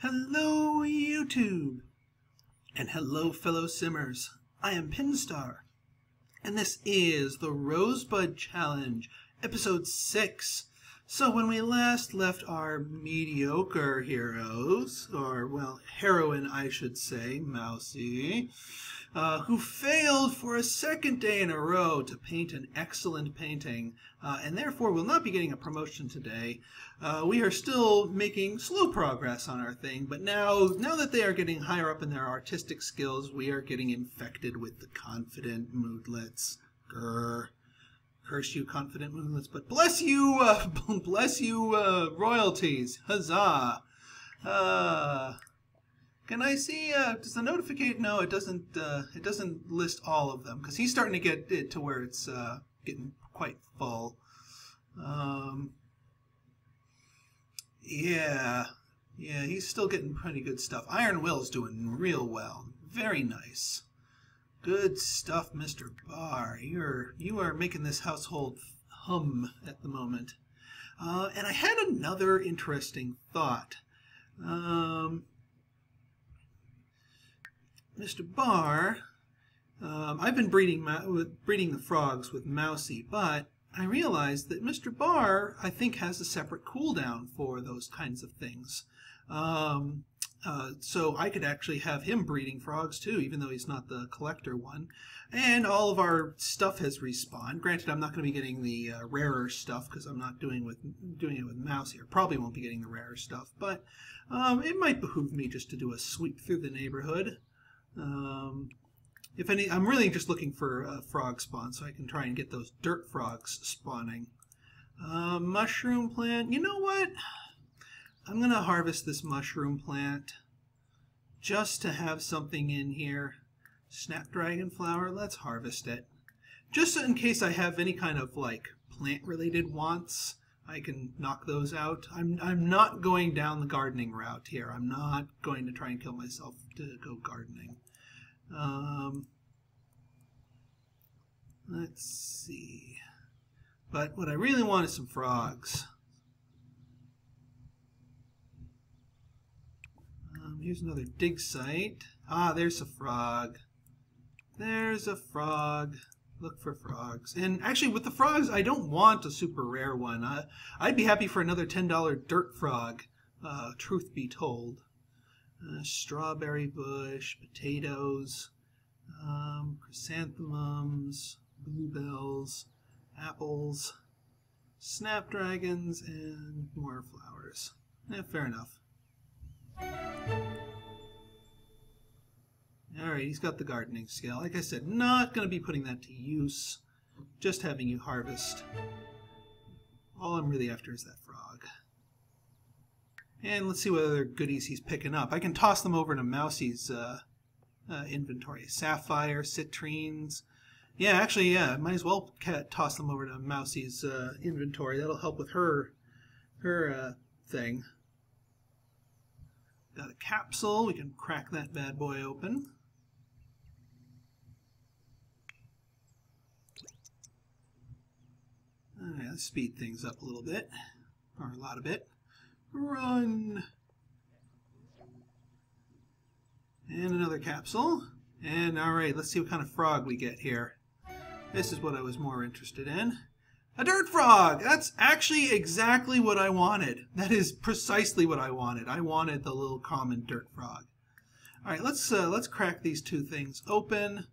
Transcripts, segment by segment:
Hello YouTube, and hello fellow simmers. I am Pinstar, and this is the Rosebud Challenge, episode 6. So when we last left our mediocre heroes, or well, heroine I should say, Mausea, who failed for a second day in a row to paint an excellent painting, and therefore will not be getting a promotion today. We are still making slow progress on our thing, but now that they are getting higher up in their artistic skills, we are getting infected with the confident moodlets. Grr. Curse you, confident moodlets, but bless you, royalties. Huzzah! Can I see, does the notification, no, it doesn't list all of them, because he's starting to get it to where it's getting quite full. Yeah, he's still getting pretty good stuff. Iron Will's doing real well. Very nice. Good stuff, Mr. Barr. You are making this household hum at the moment. And I had another interesting thought. Mr. Barr, I've been breeding the frogs with Mousea, but I realized that Mr. Barr, I think, has a separate cooldown for those kinds of things. So I could actually have him breeding frogs too, even though he's not the collector one. And all of our stuff has respawned. Granted, I'm not going to be getting the rarer stuff because I'm not doing it with Mousea. Or probably won't be getting the rarer stuff, but it might behoove me just to do a sweep through the neighborhood. If any, I'm really just looking for a frog spawn so I can try and get those dirt frogs spawning. Mushroom plant. You know what? I'm going to harvest this mushroom plant just to have something in here. Snapdragon flower, let's harvest it. Just in case I have any kind of like plant-related wants, I can knock those out. I'm not going down the gardening route here. I'm not going to try and kill myself to go gardening. Let's see. But what I really want is some frogs. Here's another dig site. Ah, there's a frog. There's a frog. Look for frogs. And actually, with the frogs, I don't want a super rare one. I'd be happy for another $10 dirt frog, truth be told. Strawberry bush, potatoes, chrysanthemums, bluebells, apples, snapdragons, and more flowers. Fair enough. Alright, he's got the gardening skill. Like I said, not going to be putting that to use. Just having you harvest. All I'm really after is that frog. And let's see what other goodies he's picking up. I can toss them over to Mousea's inventory. Sapphire, citrines. Yeah, actually, yeah, might as well toss them over to Mousea's inventory. That'll help with her thing. Got a capsule. We can crack that bad boy open. Alright, let's speed things up a little bit. Or a lot of it. Run! And another capsule. And alright, let's see what kind of frog we get here. This is what I was more interested in. A dirt frog! That's actually exactly what I wanted. That is precisely what I wanted. I wanted the little common dirt frog. Alright, let's crack these two things open.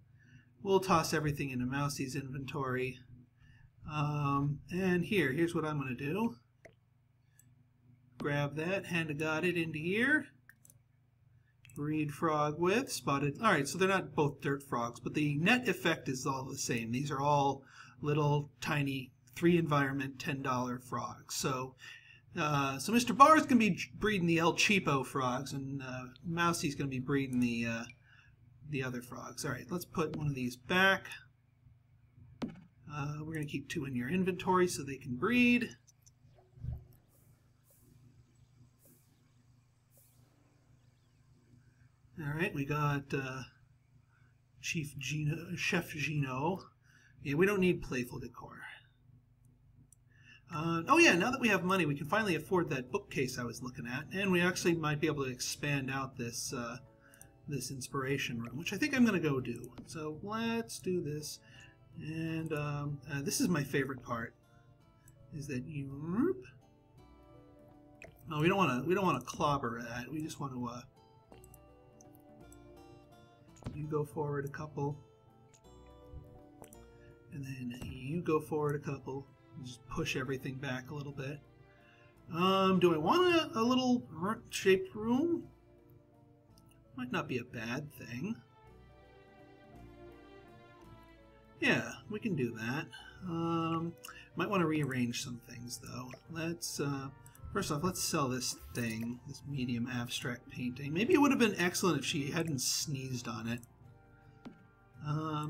We'll toss everything into Mousea's inventory. And here's what I'm going to do. Grab that, hand of God it into here. Breed frog with spotted. Alright, so they're not both dirt frogs, but the net effect is all the same. These are all little tiny 3 environment $10 frogs. So Mr. Barr is going to be breeding the El Cheapo frogs, and Mousea's going to be breeding the other frogs. All right, let's put one of these back. We're going to keep 2 in your inventory so they can breed. All right, we got Chef Gino. Yeah, we don't need playful decor. Oh yeah, now that we have money, we can finally afford that bookcase I was looking at, and we actually might be able to expand out this this inspiration room, which I think I'm going to go do. So let's do this, and this is my favorite part. Is that you? No, we don't want to clobber that. We just want to. You go forward a couple, and then you go forward a couple. Just push everything back a little bit. Do I want a little shaped room? Might not be a bad thing. Yeah, we can do that. Might want to rearrange some things though. Let's first off, let's sell this thing, this medium abstract painting. Maybe it would have been excellent if she hadn't sneezed on it.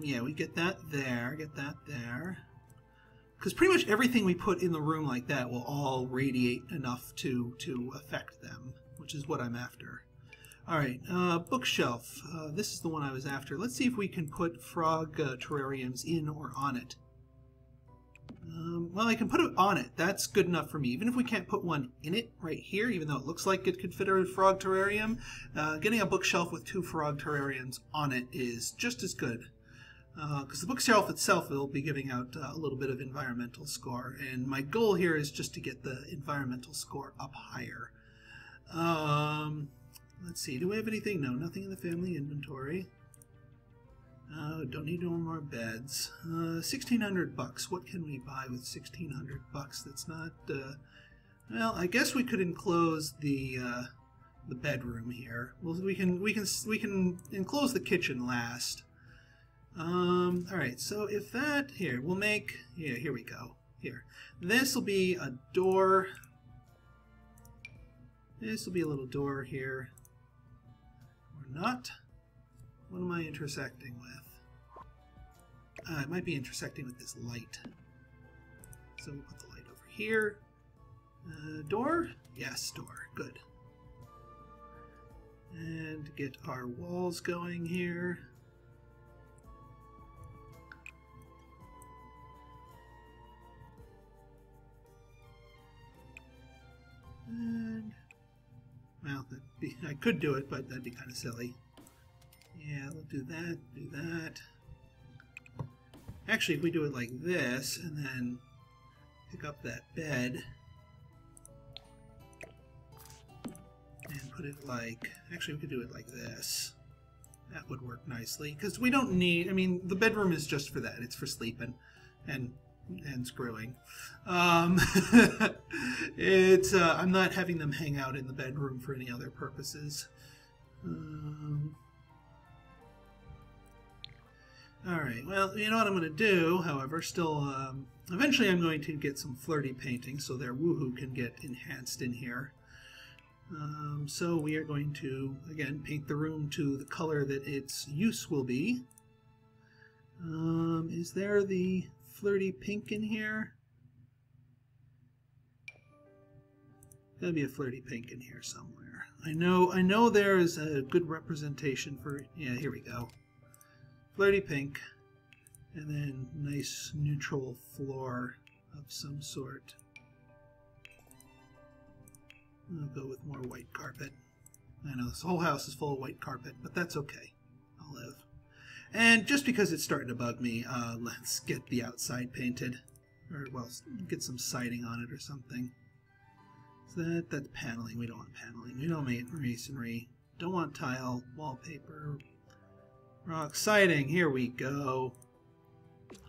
Yeah, we get that there, get that there. Because pretty much everything we put in the room like that will all radiate enough to affect them, which is what I'm after. Alright, bookshelf. This is the one I was after. Let's see if we can put frog terrariums in or on it. Well, I can put it on it. That's good enough for me. Even if we can't put one in it right here, even though it looks like it could fit a frog terrarium, getting a bookshelf with 2 frog terrariums on it is just as good. Because the bookshelf itself will be giving out a little bit of environmental score, and my goal here is just to get the environmental score up higher. Let's see, do we have anything? No, nothing in the family inventory. Don't need no more beds. 1,600 bucks. What can we buy with 1,600 bucks? That's not. Well, I guess we could enclose the bedroom here. Well, we can enclose the kitchen last. All right. So if that here, we'll make. Yeah, here we go. Here, this will be a door. This will be a little door here. Or not. What am I intersecting with? It might be intersecting with this light. So we'll put the light over here. Door? Yes, door. Good. And get our walls going here. And, well, I could do it, but that'd be kind of silly. Yeah, we'll do that, do that. Actually, if we do it like this, and then pick up that bed, and put it like, actually we could do it like this. That would work nicely, because we don't need, I mean, the bedroom is just for that. It's for sleeping and screwing. It's, I'm not having them hang out in the bedroom for any other purposes. Alright, well, you know what I'm going to do, however, still, eventually I'm going to get some flirty painting so their woohoo can get enhanced in here. So we are going to, again, paint the room to the color that its use will be. Is there the flirty pink in here? Gotta be a flirty pink in here somewhere. I know there is a good representation for, yeah, here we go. Flirty pink, and then nice neutral floor of some sort. I'll go with more white carpet. I know this whole house is full of white carpet, but that's okay. I'll live. And just because it's starting to bug me, let's get the outside painted. Or, well, get some siding on it or something. So that's paneling. We don't want paneling. We don't want masonry. Don't want tile, wallpaper, rock siding. Here we go.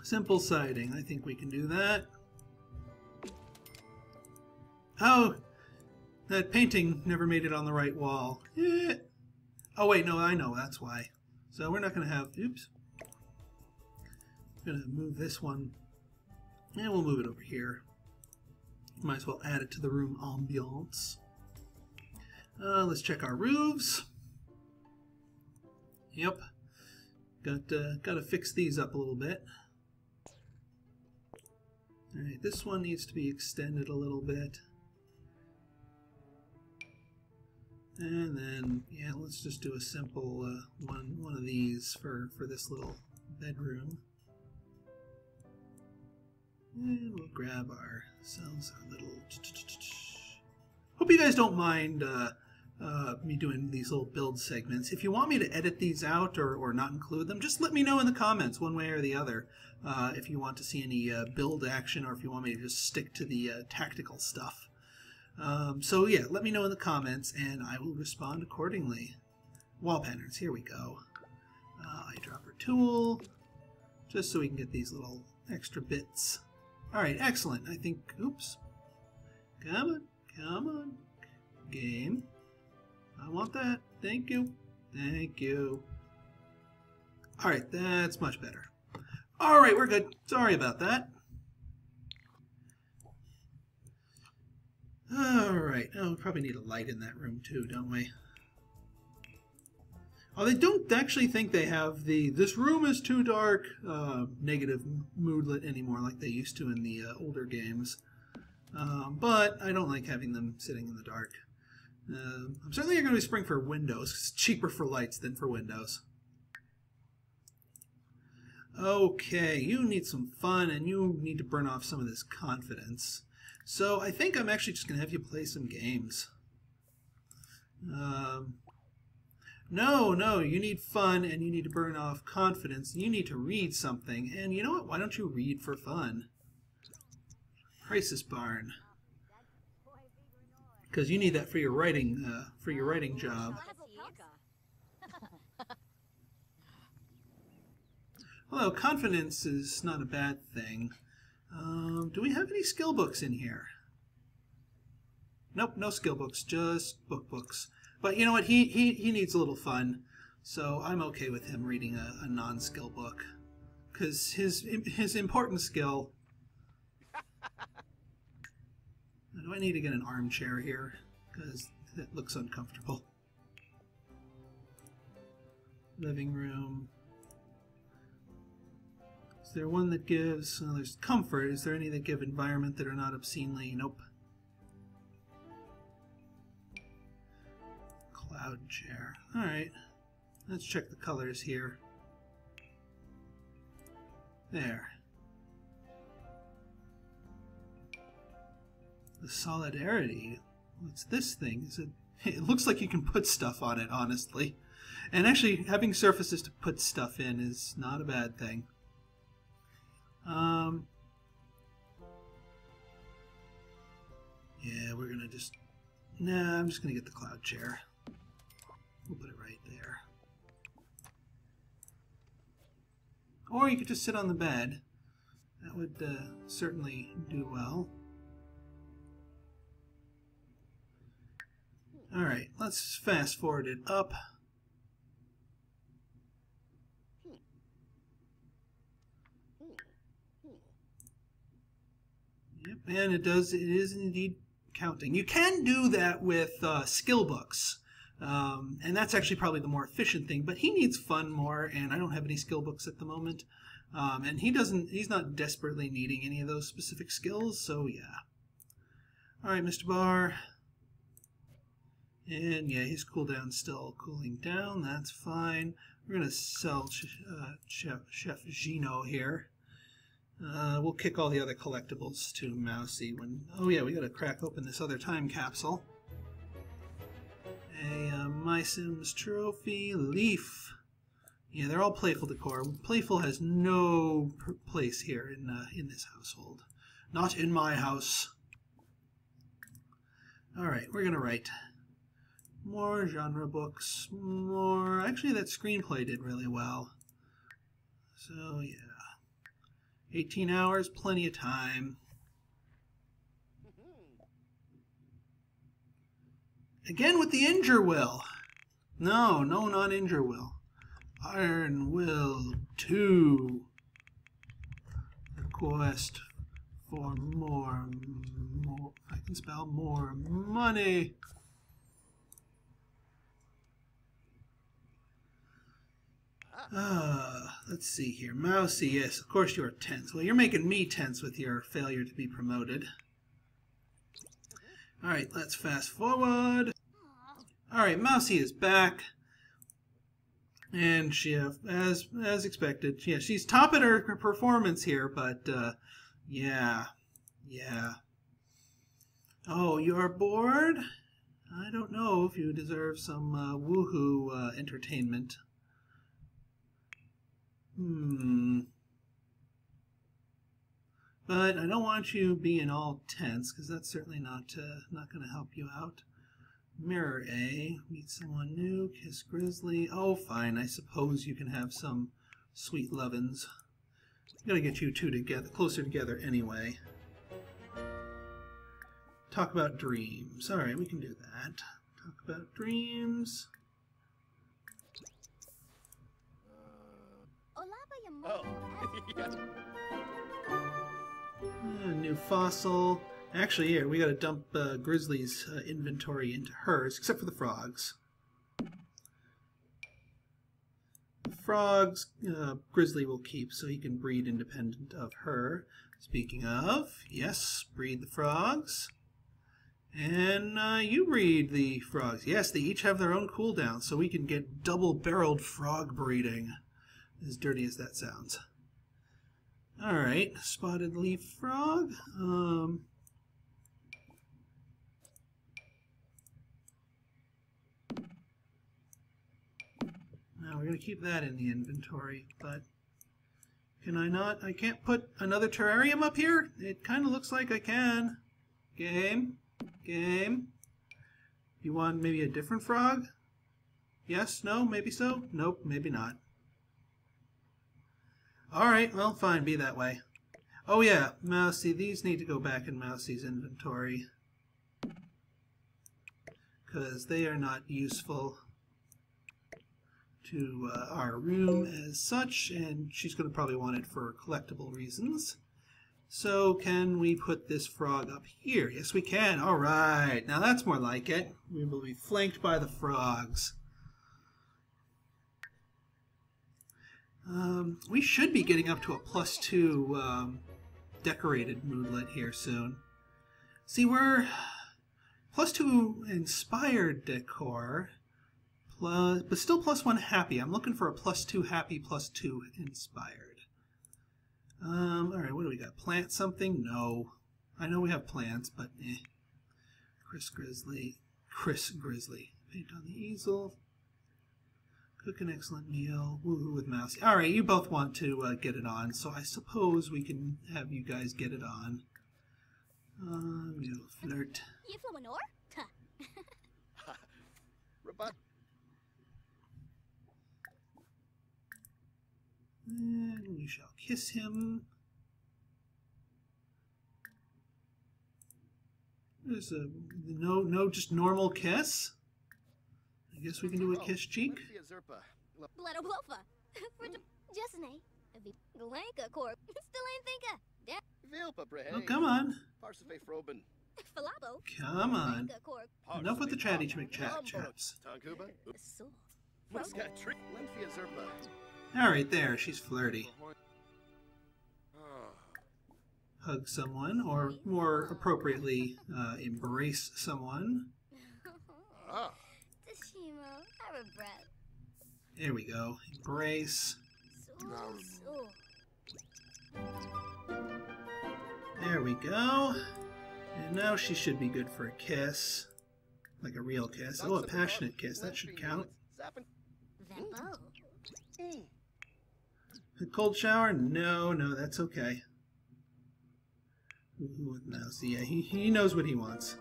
Simple siding. I think we can do that. Oh, that painting never made it on the right wall. Eh. Oh wait, no, I know. That's why. So we're not going to have... Oops. I'm going to move this one. And we'll move it over here. Might as well add it to the room ambiance. Let's check our roofs. Yep. Got to fix these up a little bit. Alright, this one needs to be extended a little bit. And then, yeah, let's just do a simple one of these for this little bedroom. And we'll grab ourselves our little... Hope you guys don't mind me doing these little build segments. If you want me to edit these out or not include them, just let me know in the comments one way or the other. If you want to see any build action, or if you want me to just stick to the tactical stuff. So yeah, let me know in the comments and I will respond accordingly. Wall patterns, here we go. Eyedropper tool, just so we can get these little extra bits. Alright, excellent. I think, oops. Come on. Game. I want that. Thank you. Thank you. Alright, that's much better. Alright, we're good. Sorry about that. Alright, oh, we probably need a light in that room too, don't we? Oh, they don't actually think they have the "this room is too dark" negative moodlet anymore like they used to in the older games. But I don't like having them sitting in the dark. I'm certainly going to be spring for windows. It's cheaper for lights than for windows. Okay, you need some fun and you need to burn off some of this confidence. So I think I'm actually just going to have you play some games. No, you need fun and you need to burn off confidence. You need to read something. And you know what? Why don't you read for fun? Crisis Barn. Because you need that for your writing job. Although confidence is not a bad thing. Do we have any skill books in here? Nope, no skill books, just books. But you know what? He needs a little fun, so I'm okay with him reading a non-skill book, because his important skill. Do I need to get an armchair here? Because that looks uncomfortable. Living room. Is there one that gives... Well, there's comfort. Is there any that give environment that are not obscenely... Nope. Cloud chair. Alright. Let's check the colors here. There. The solidarity. What's this thing? Is it... It looks like you can put stuff on it, honestly. And actually, having surfaces to put stuff in is not a bad thing. Yeah, we're gonna just... Nah, I'm just gonna get the cloud chair. We'll put it right there. Or you could just sit on the bed. That would certainly do well. Alright, let's fast forward it up. Yep, and it is indeed counting. You can do that with skill books. And that's actually probably the more efficient thing, but he needs fun more, and I don't have any skill books at the moment. And he's not desperately needing any of those specific skills, so yeah. Alright, Mr. Barr. And yeah, his cooldown's still cooling down, that's fine. We're going to sell Chef Gino here. We'll kick all the other collectibles to Mausea when... Oh yeah, we got to crack open this other time capsule. A My Sims trophy, Leaf. Yeah, they're all playful decor. Playful has no place here in this household. Not in my house. Alright, we're going to write more genre books, more... Actually, that screenplay did really well. So, yeah. 18 hours, plenty of time. Again with the Injure Will. No, not Injure Will. Iron Will 2. The quest for more, I can spell more money. Let's see here. Mausea, yes, of course you're tense. Well, you're making me tense with your failure to be promoted. Alright, let's fast forward. Alright, Mausea is back. And she, as expected, yeah, she's top at her performance here, but Yeah. Oh, you're bored? I don't know if you deserve some woohoo entertainment. But I don't want you being all tense, because that's certainly not going to help you out. Mirror A, meet someone new, kiss Grizzly. Oh, fine, I suppose you can have some sweet lovin's. Gotta get you two together, closer together anyway. Talk about dreams. Alright, we can do that. Talk about dreams. New fossil. Actually, here, we gotta dump Grizzly's inventory into hers, except for the frogs. The frogs, Grizzly will keep, so he can breed independent of her. Speaking of, yes, breed the frogs. And you breed the frogs. Yes, they each have their own cooldown, so we can get double-barreled frog breeding. As dirty as that sounds. Alright, spotted leaf frog. Now we're going to keep that in the inventory, but can I not? I can't put another terrarium up here? It kind of looks like I can. Game. You want maybe a different frog? Yes? No? Maybe so? Nope, maybe not. Alright, well, fine, be that way. Oh yeah, Mausea, these need to go back in Mausea's inventory. Because they are not useful to our room as such, and she's going to probably want it for collectible reasons. So can we put this frog up here? Yes, we can. Alright, now that's more like it. We will be flanked by the frogs. We should be getting up to a +2 decorated moodlet here soon. See, we're +2 inspired decor, but still +1 happy. I'm looking for a +2 happy, +2 inspired. Alright, what do we got? Plant something? No. I know we have plants, but eh. Chris Grizzly. Paint on the easel. Cook an excellent meal. Woohoo with Mausea. Alright, you both want to get it on, so I suppose we can have you guys get it on. We'll flirt. And you shall kiss him. There's a no just normal kiss. I guess we can do a kiss cheek. Oh, come on. Come on. Enough with the chatty chaps. Alright, there. She's flirty. Hug someone, or more appropriately, embrace someone. There we go. Embrace. There we go. And now she should be good for a kiss. Like a real kiss. Oh, a passionate kiss. That should count. A cold shower? No, that's okay. With Mausea. Yeah, he knows what he wants.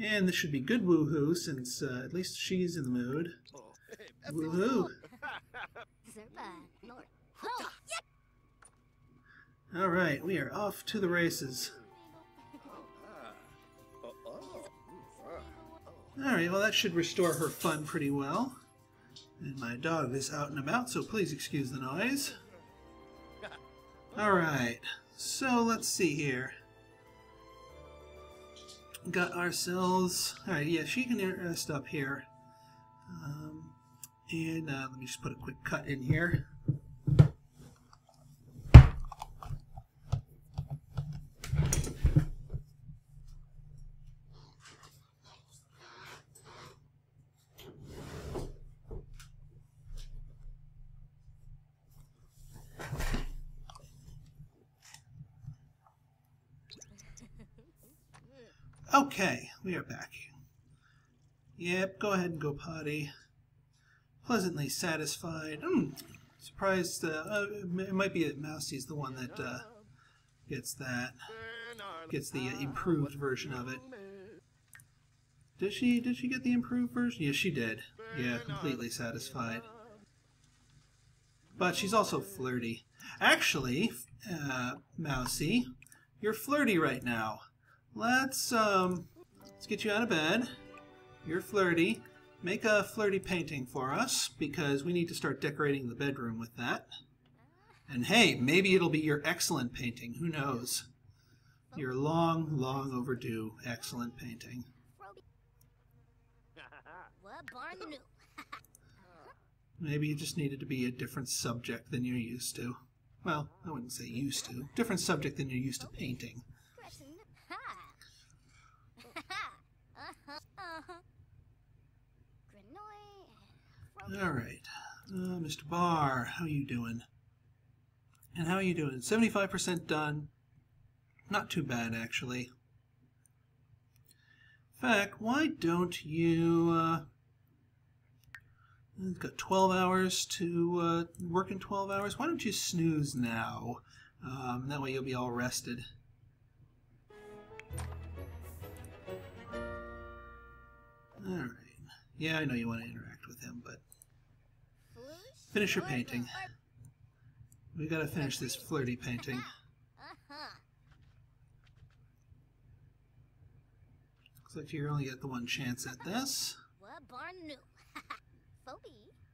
And this should be good woohoo, since at least she's in the mood. Woohoo! Alright, we are off to the races. Alright, well that should restore her fun pretty well. And my dog is out and about, so please excuse the noise. Alright, so let's see here. Got ourselves... Alright, yeah, she can rest up here. And let me just put a quick cut in here. Okay, we are back. Yep, go ahead and go potty. Pleasantly satisfied. Surprised. It might be that Mousea's the one that gets the improved version of it. Did she get the improved version? Yes, she did. Yeah, completely satisfied. But she's also flirty. Actually, Mousea, you're flirty right now. Let's get you out of bed. You're flirty. Make a flirty painting for us, because we need to start decorating the bedroom with that. And hey, maybe it'll be your excellent painting. Who knows? Your long, long overdue excellent painting. Maybe you just needed to be a different subject than you're used to. Well, I wouldn't say used to. Different subject than you're used to painting. Alright. Mr. Barr, how you doing? And how are you doing? 75% done. Not too bad, actually. In fact, why don't you... You've got 12 hours to work in 12 hours. Why don't you snooze now? That way you'll be all rested. Alright. Yeah, I know you want to interact with him, but... Finish your painting. We gotta finish this flirty painting. Looks like you only get the one chance at this.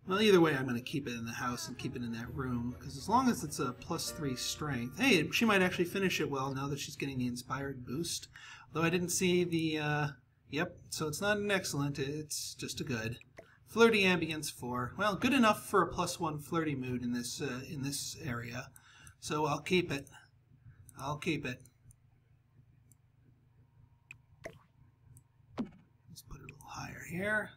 Well, either way, I'm going to keep it in the house and keep it in that room, because as long as it's a +3 strength... Hey, she might actually finish it well now that she's getting the inspired boost. Though I didn't see the... Yep, so it's not an excellent, it's just a good. Flirty ambience 4. Well, good enough for a +1 flirty mood in this area. So I'll keep it. I'll keep it. Let's put it a little higher here.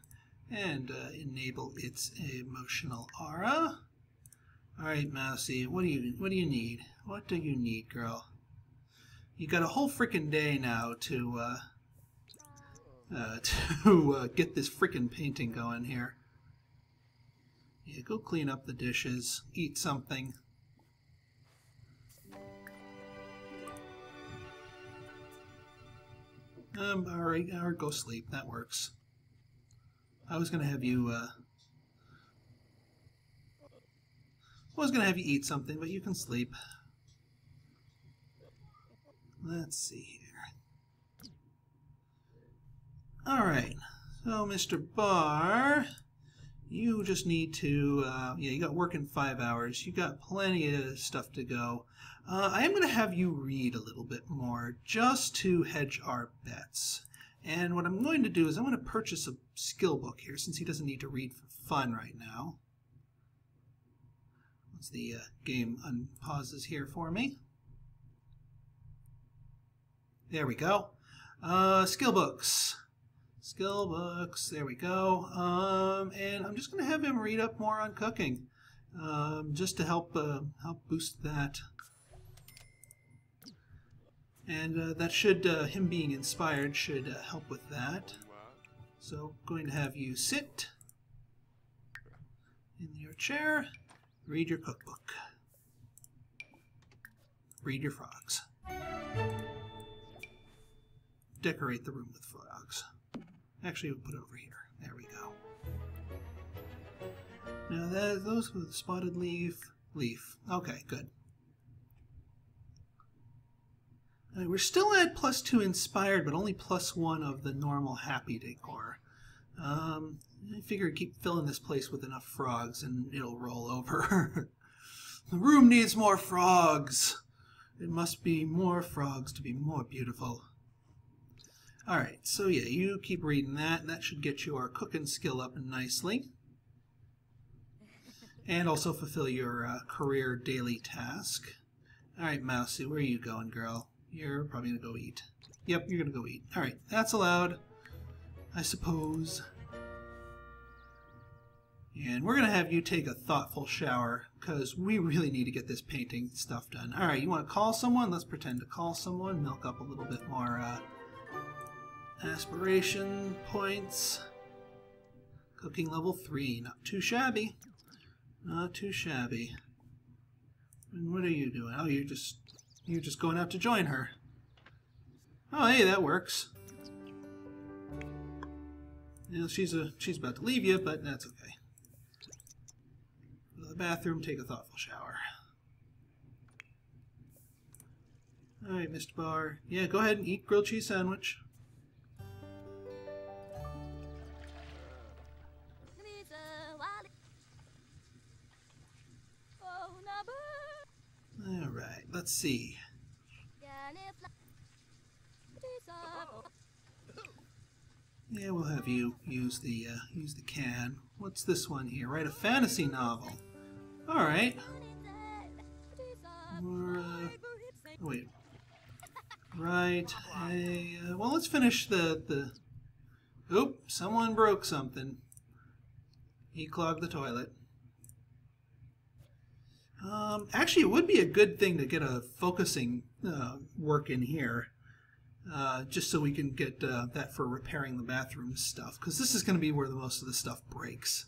And enable its emotional aura. Alright, Mousea, what do you need? What do you need, girl? You got a whole freaking day now to get this freaking painting going here. Yeah, go clean up the dishes, eat something. Alright, or go sleep, that works. I was gonna have you eat something, but you can sleep. Let's see here. Alright, so Mr. Barr, you just need to, yeah, you got work in 5 hours. You got plenty of stuff to go. I am going to have you read a little bit more, just to hedge our bets. And what I'm going to do is I'm going to purchase a skill book here, since he doesn't need to read for fun right now. Once the game unpauses here for me. There we go. Skill books. Skill books. There we go. And I'm just going to have him read up more on cooking, just to help boost that. And that should, him being inspired should help with that. So, going to have you sit in your chair, read your cookbook, read your frogs, decorate the room with frogs. Actually, we'll put it over here. There we go. Now, those with spotted leaf. Okay, good. We're still at +2 inspired, but only +1 of the normal happy decor. I figure keep filling this place with enough frogs and it'll roll over. The room needs more frogs. It must be more frogs to be more beautiful. Alright, so yeah, you keep reading that, and that should get your cooking skill up nicely. And also fulfill your career daily task. Alright, Mousea, where are you going, girl? You're probably going to go eat. Yep, you're going to go eat. Alright, that's allowed, I suppose. And we're going to have you take a thoughtful shower, because we really need to get this painting stuff done. Alright, you want to call someone? Let's pretend to call someone. Milk up a little bit more Aspiration points. Cooking level 3. Not too shabby. Not too shabby. And what are you doing? Oh, you're just going out to join her. Oh, hey, that works. You know, she's about to leave you, but that's okay. Go to the bathroom, take a thoughtful shower. All right, Mr. Bar. Yeah, go ahead and eat grilled cheese sandwich. All right, let's see. Yeah, we'll have you use the can. What's this one here? Write a fantasy novel. All right. Wait. Right. Well, let's finish the. Oop! Someone broke something. He clogged the toilet. Actually, it would be a good thing to get a focusing work in here. Just so we can get that for repairing the bathroom stuff, because this is going to be where the most of the stuff breaks.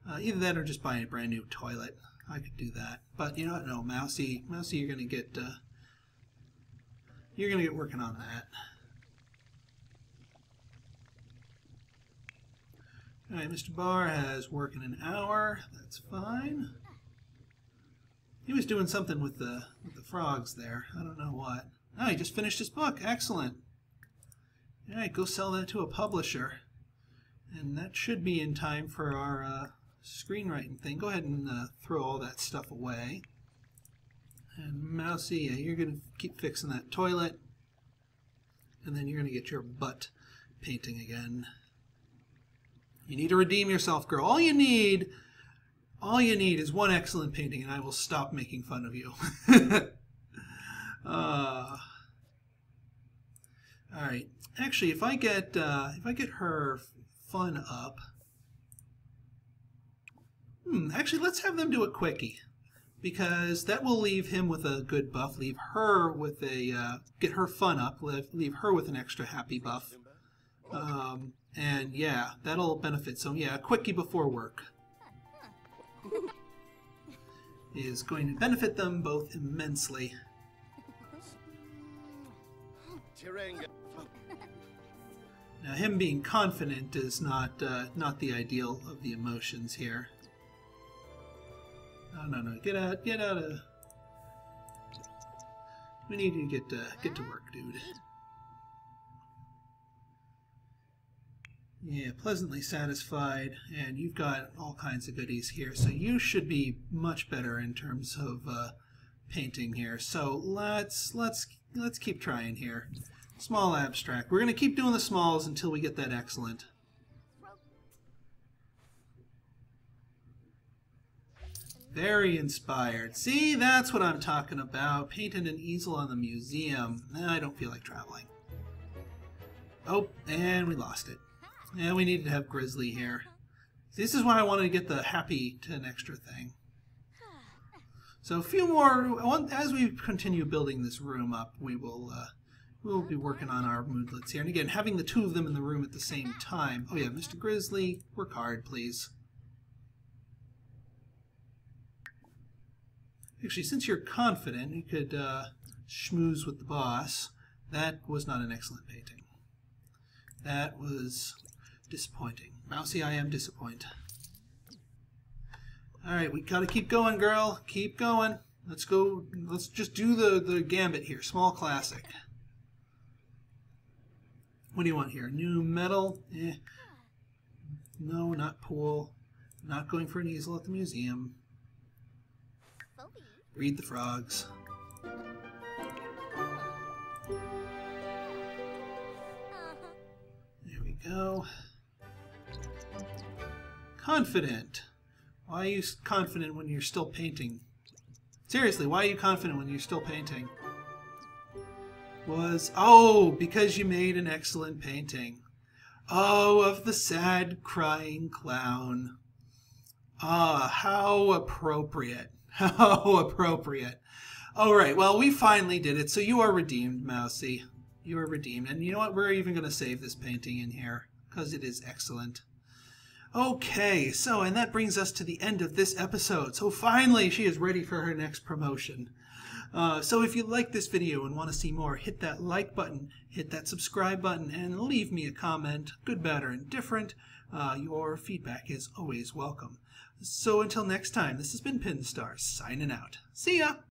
Either that or just buy a brand new toilet. I could do that, but you know what? No, Mousea, you're going to get working on that. All right, Mr. Barr has work in an hour. That's fine. He was doing something with the frogs there. I don't know what. Oh, he just finished his book. Excellent. All right, go sell that to a publisher. And that should be in time for our screenwriting thing. Go ahead and throw all that stuff away. And Mausea, you're going to keep fixing that toilet. And then you're going to get your butt painting again. You need to redeem yourself, girl. All you need is one excellent painting, and I will stop making fun of you. All right. Actually, if I get her fun up, actually, let's have them do a quickie, because that will leave him with a good buff. Leave her with a get her fun up. Leave her with an extra happy buff. And yeah, that'll benefit. So yeah, a quickie before work is going to benefit them both immensely. Now, him being confident is not the ideal of the emotions here. No, get out of. We need you to get to work, dude. Yeah, pleasantly satisfied, and you've got all kinds of goodies here, so you should be much better in terms of painting here. So let's keep trying here. Small abstract. We're going to keep doing the smalls until we get that excellent. Very inspired. See, that's what I'm talking about. Painting an easel on the museum. I don't feel like traveling. Oh, and we lost it. Yeah, we needed to have Grizzly here. This is why I wanted to get the happy to an extra thing. So a few more, as we continue building this room up, we'll be working on our moodlets here. And again, having the two of them in the room at the same time. Oh yeah, Mr. Grizzly, work hard, please. Actually, since you're confident, you could schmooze with the boss. That was not an excellent painting. That was disappointing. Mousey, I am disappointed. Alright, we gotta keep going, girl. Keep going. Let's go. Let's just do the gambit here. Small classic. What do you want here? New metal? No, not pool. Not going for an easel at the museum. Read the frogs. There we go. Confident. Why are you confident when you're still painting? Seriously, why are you confident when you're still painting? Oh, because you made an excellent painting. Oh, of the sad crying clown. Ah, how appropriate. How appropriate. All right, well, we finally did it, so you are redeemed, Mousey. You are redeemed. And you know what? We're even going to save this painting in here because it is excellent. Okay, so, and that brings us to the end of this episode. So finally, she is ready for her next promotion. So if you like this video and want to see more, hit that like button, hit that subscribe button, and leave me a comment, good, bad, or indifferent. Your feedback is always welcome. So until next time, this has been Pinstar, signing out. See ya!